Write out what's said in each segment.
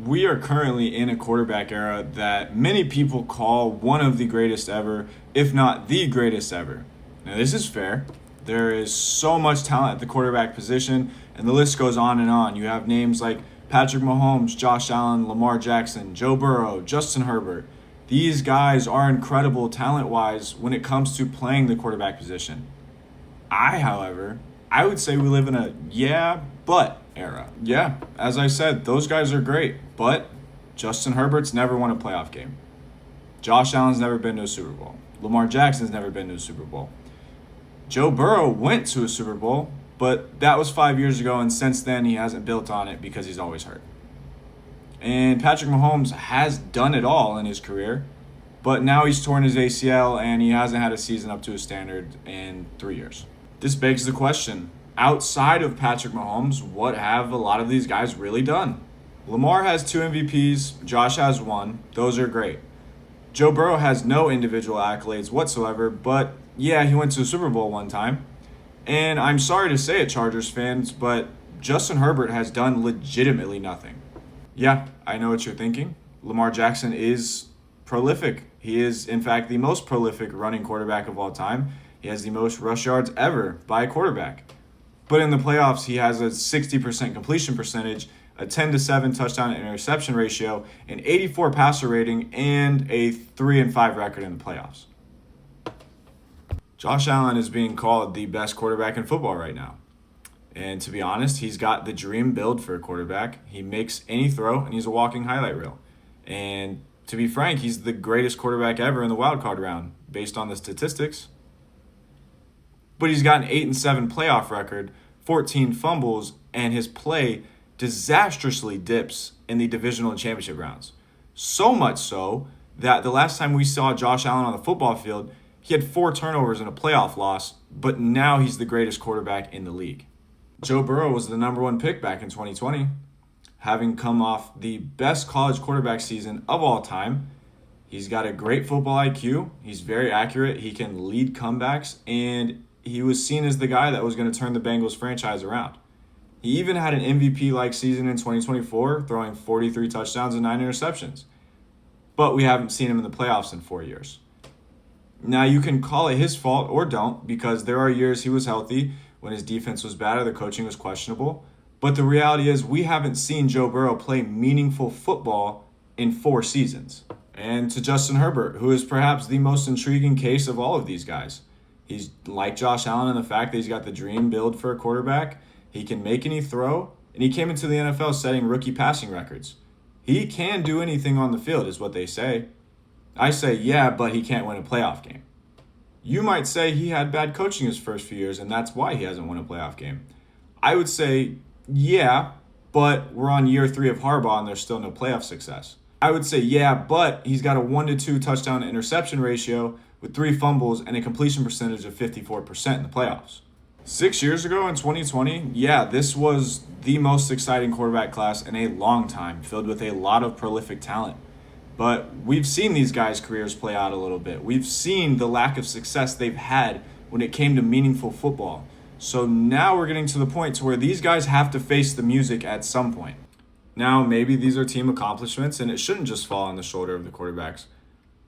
We are currently in a quarterback era that many people call one of the greatest ever, if not the greatest ever. Now, this is fair. There is so much talent at the quarterback position, and the list goes on and on. You have names like Patrick Mahomes, Josh Allen, Lamar Jackson, Joe Burrow, Justin Herbert. These guys are incredible talent-wise when it comes to playing the quarterback position. However, I would say we live in a but era. Yeah, as I said, those guys are great, but Justin Herbert's never won a playoff game. Josh Allen's never been to a Super Bowl. Lamar Jackson's never been to a Super Bowl. Joe Burrow went to a Super Bowl, but that was 5 years ago, and since then he hasn't built on it because he's always hurt. And Patrick Mahomes has done it all in his career, but now he's torn his ACL and he hasn't had a season up to his standard in 3 years. This begs the question, outside of Patrick Mahomes, what have a lot of these guys really done? Lamar has 2 MVPs, Josh has 1. Those are great. Joe Burrow has no individual accolades whatsoever, but yeah, he went to a Super Bowl one time. And I'm sorry to say it, Chargers fans, but Justin Herbert has done legitimately nothing. Yeah, I know what you're thinking. Lamar Jackson is prolific. He is, in fact, the most prolific running quarterback of all time. He has the most rush yards ever by a quarterback. But in the playoffs, he has a 60% completion percentage, a 10-7 touchdown to interception ratio, an 84 passer rating, and a 3-5 record in the playoffs. Josh Allen is being called the best quarterback in football right now. And to be honest, he's got the dream build for a quarterback. He makes any throw, and he's a walking highlight reel. And to be frank, he's the greatest quarterback ever in the wildcard round, based on the statistics. But he's got an 8-7 playoff record, 14 fumbles, and his play disastrously dips in the divisional and championship rounds. So much so that the last time we saw Josh Allen on the football field, he had 4 turnovers in a playoff loss, but now he's the greatest quarterback in the league. Joe Burrow was the number 1 pick back in 2020, having come off the best college quarterback season of all time. He's got a great football IQ. He's very accurate. He can lead comebacks, and he was seen as the guy that was going to turn the Bengals franchise around. He even had an MVP-like season in 2024, throwing 43 touchdowns and 9 interceptions. But we haven't seen him in the playoffs in 4 years. Now, you can call it his fault or don't, because there are years he was healthy when his defense was bad or the coaching was questionable. But the reality is we haven't seen Joe Burrow play meaningful football in 4 seasons. And to Justin Herbert, who is perhaps the most intriguing case of all of these guys. He's like Josh Allen in the fact that he's got the dream build for a quarterback. He can make any throw, and he came into the NFL setting rookie passing records. He can do anything on the field, is what they say. I say, yeah, but he can't win a playoff game. You might say he had bad coaching his first few years, and that's why he hasn't won a playoff game. I would say, yeah, but we're on year 3 of Harbaugh, and there's still no playoff success. I would say, yeah, but he's got a 1-2 touchdown to interception ratio with 3 fumbles and a completion percentage of 54% in the playoffs. 6 years ago in 2020, yeah, this was the most exciting quarterback class in a long time, filled with a lot of prolific talent. But we've seen these guys' careers play out a little bit. We've seen the lack of success they've had when it came to meaningful football. So now we're getting to the point to where these guys have to face the music at some point. Now, maybe these are team accomplishments, and it shouldn't just fall on the shoulder of the quarterbacks.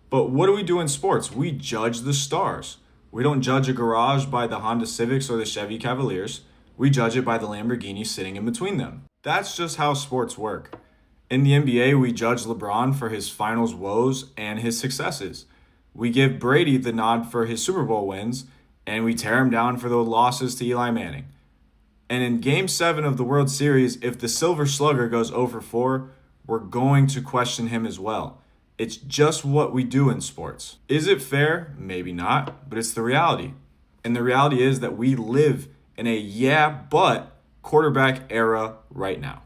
But what do we do in sports? We judge the stars. We don't judge a garage by the Honda Civics or the Chevy Cavaliers. We judge it by the Lamborghini sitting in between them. That's just how sports work. In the NBA, we judge LeBron for his finals woes and his successes. We give Brady the nod for his Super Bowl wins, and we tear him down for the losses to Eli Manning. And in Game 7 of the World Series, if the Silver Slugger goes 0 for 4, we're going to question him as well. It's just what we do in sports. Is it fair? Maybe not, but it's the reality. And the reality is that we live in a but quarterback era right now.